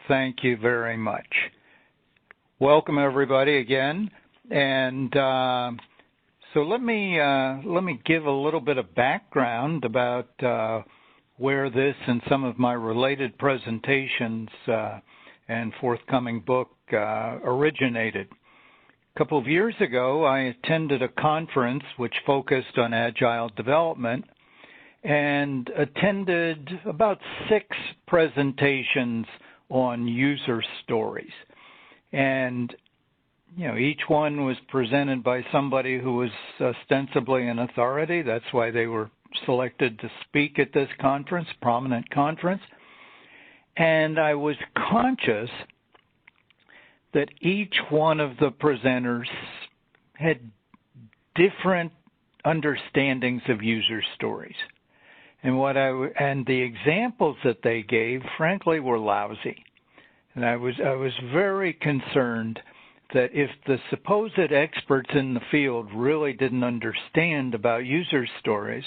Thank you very much. Welcome everybody again. And so let me give a little bit of background about where this and some of my related presentations and forthcoming book originated. A couple of years ago, I attended a conference which focused on agile development and attended about 6 presentations on user stories. And, you know, each one was presented by somebody who was ostensibly an authority. That's why they were selected to speak at this conference, prominent conference. And I was conscious that each one of the presenters had different understandings of user stories. And the examples that they gave, frankly, were lousy. And I was very concerned that if the supposed experts in the field really didn't understand about user stories,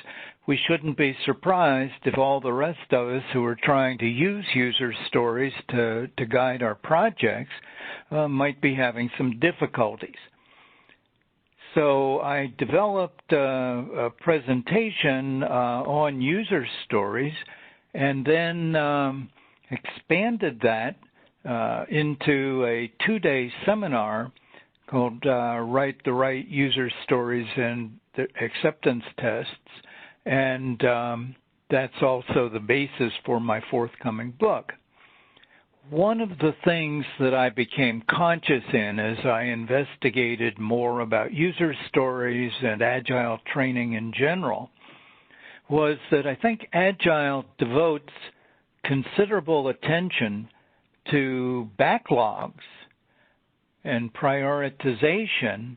we shouldn't be surprised if all the rest of us who are trying to use user stories to guide our projects might be having some difficulties. So I developed a presentation on user stories and then expanded that into a 2-day seminar called Write the Right User Stories and Acceptance Tests. And that's also the basis for my forthcoming book. One of the things that I became conscious in as I investigated more about user stories and agile training in general was that I think agile devotes considerable attention to backlogs and prioritization,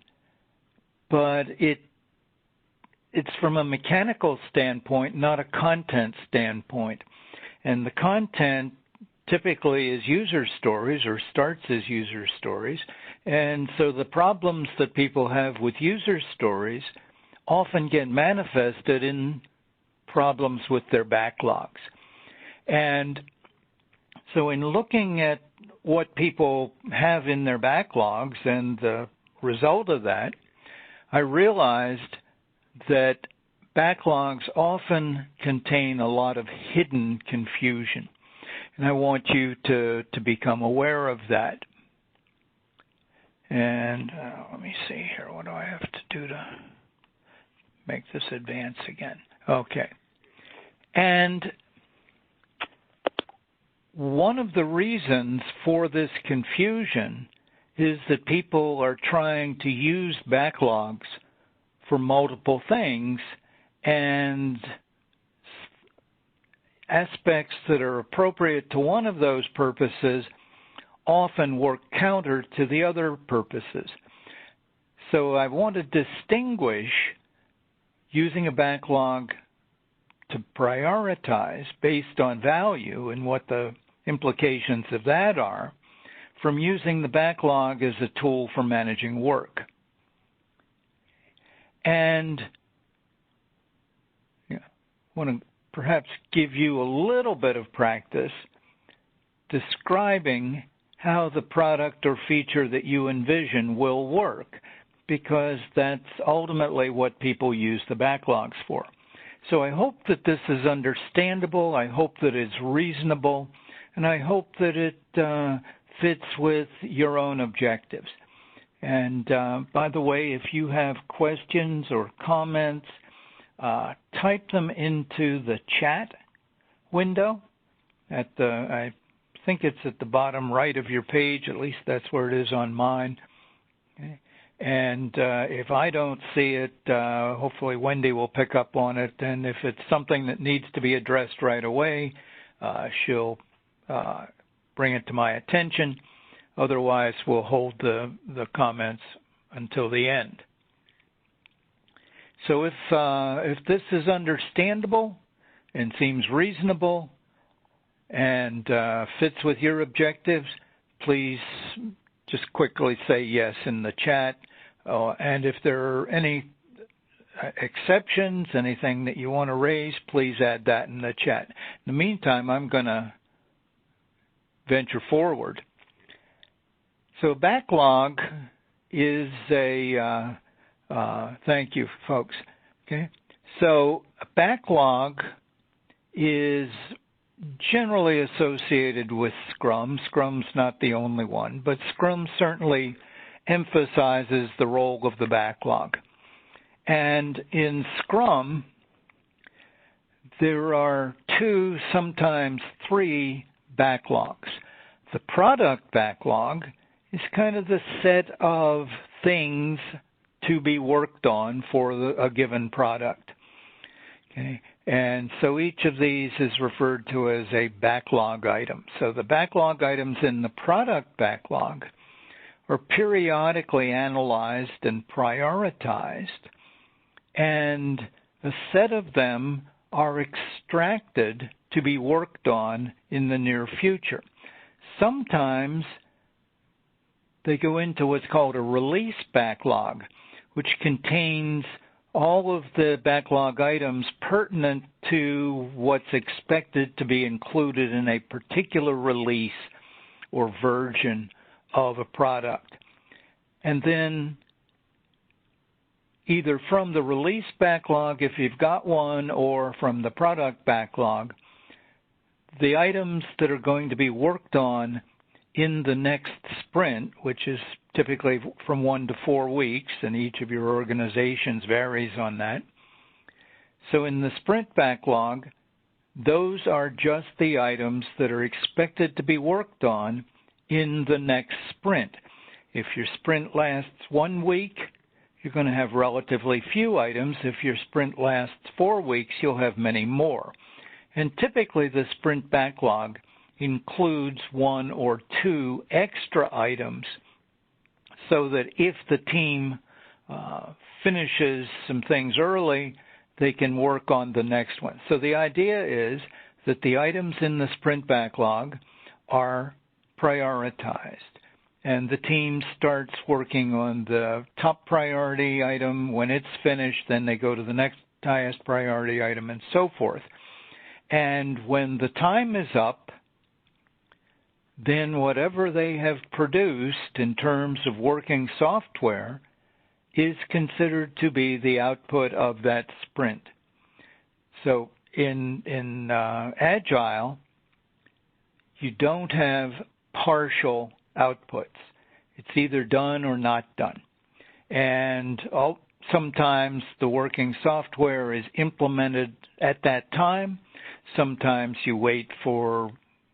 but it's from a mechanical standpoint, not a content standpoint. And the content typically is user stories or starts as user stories. And so the problems that people have with user stories often get manifested in problems with their backlogs. And so in looking at what people have in their backlogs and the result of that, I realized that backlogs often contain a lot of hidden confusion. And I want you to become aware of that. And let me see here. What do I have to do to make this advance again? Okay. And one of the reasons for this confusion is that people are trying to use backlogs for multiple things, and aspects that are appropriate to one of those purposes often work counter to the other purposes. So I want to distinguish using a backlog to prioritize based on value and what the implications of that are from using the backlog as a tool for managing work. And I want to perhaps give you a little bit of practice describing how the product or feature that you envision will work, because that's ultimately what people use the backlogs for. So I hope that this is understandable, I hope that it's reasonable, and I hope that it fits with your own objectives. And by the way, if you have questions or comments, type them into the chat window at I think it's at the bottom right of your page, at least that's where it is on mine. Okay. And if I don't see it, hopefully Wendy will pick up on it, and if it's something that needs to be addressed right away, she'll bring it to my attention. Otherwise, we'll hold the comments until the end. So if this is understandable and seems reasonable and fits with your objectives, please just quickly say yes in the chat. And if there are any exceptions, anything that you want to raise, please add that in the chat. In the meantime, I'm going to venture forward. So backlog is a, thank you folks, okay? So a backlog is generally associated with Scrum. Scrum's not the only one, but Scrum certainly emphasizes the role of the backlog. And in Scrum, there are 2, sometimes 3 backlogs. The product backlog is kind of the set of things to be worked on for a given product. Okay? And so each of these is referred to as a backlog item. So the backlog items in the product backlog are periodically analyzed and prioritized, and a set of them are extracted to be worked on in the near future. Sometimes they go into what's called a release backlog, which contains all of the backlog items pertinent to what's expected to be included in a particular release or version of a product. And then either from the release backlog, if you've got one, or from the product backlog, the items that are going to be worked on in the next sprint, which is typically from 1 to 4 weeks, and each of your organizations varies on that. So in the sprint backlog, those are just the items that are expected to be worked on in the next sprint. If your sprint lasts 1 week, you're going to have relatively few items. If your sprint lasts 4 weeks, you'll have many more. And typically the sprint backlog includes 1 or 2 extra items so that if the team finishes some things early, they can work on the next one. So the idea is that the items in the sprint backlog are prioritized, and the team starts working on the top priority item. When it's finished, then they go to the next highest priority item, and so forth. And when the time is up, then whatever they have produced in terms of working software is considered to be the output of that sprint. So in Agile, you don't have partial outputs. It's either done or not done. And sometimes the working software is implemented at that time. Sometimes you wait for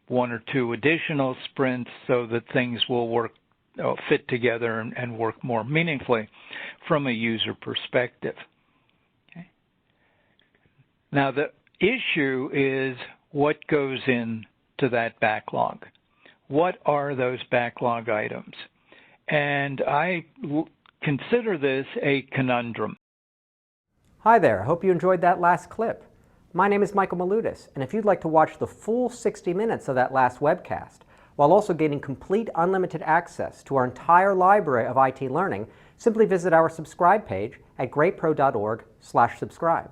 1 or 2 additional sprints so that things will fit together and work more meaningfully from a user perspective. Okay. Now the issue is what goes into that backlog. What are those backlog items? And I consider this a conundrum. Hi there, I hope you enjoyed that last clip. My name is Michael Maludis, and if you'd like to watch the full 60 minutes of that last webcast, while also getting complete unlimited access to our entire library of IT learning, simply visit our subscribe page at greatpro.org/subscribe.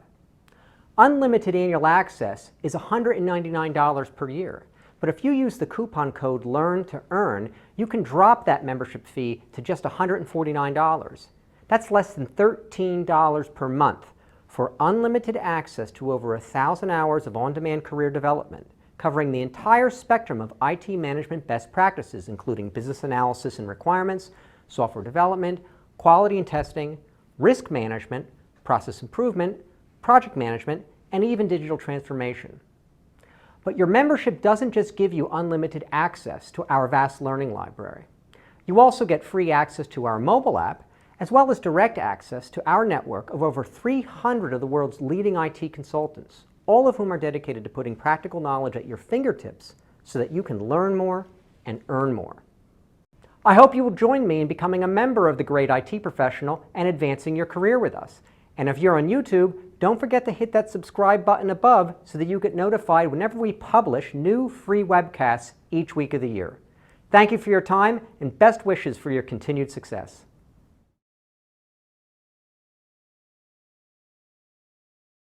Unlimited annual access is $199 per year, but if you use the coupon code LEARN2EARN, you can drop that membership fee to just $149. That's less than $13 per month for unlimited access to over 1,000 hours of on-demand career development, covering the entire spectrum of IT management best practices, including business analysis and requirements, software development, quality and testing, risk management, process improvement, project management, and even digital transformation. But your membership doesn't just give you unlimited access to our vast learning library. You also get free access to our mobile app, as well as direct access to our network of over 300 of the world's leading IT consultants, all of whom are dedicated to putting practical knowledge at your fingertips so that you can learn more and earn more. I hope you will join me in becoming a member of the Great IT Professional and advancing your career with us. And if you're on YouTube, don't forget to hit that subscribe button above so that you get notified whenever we publish new free webcasts each week of the year. Thank you for your time and best wishes for your continued success.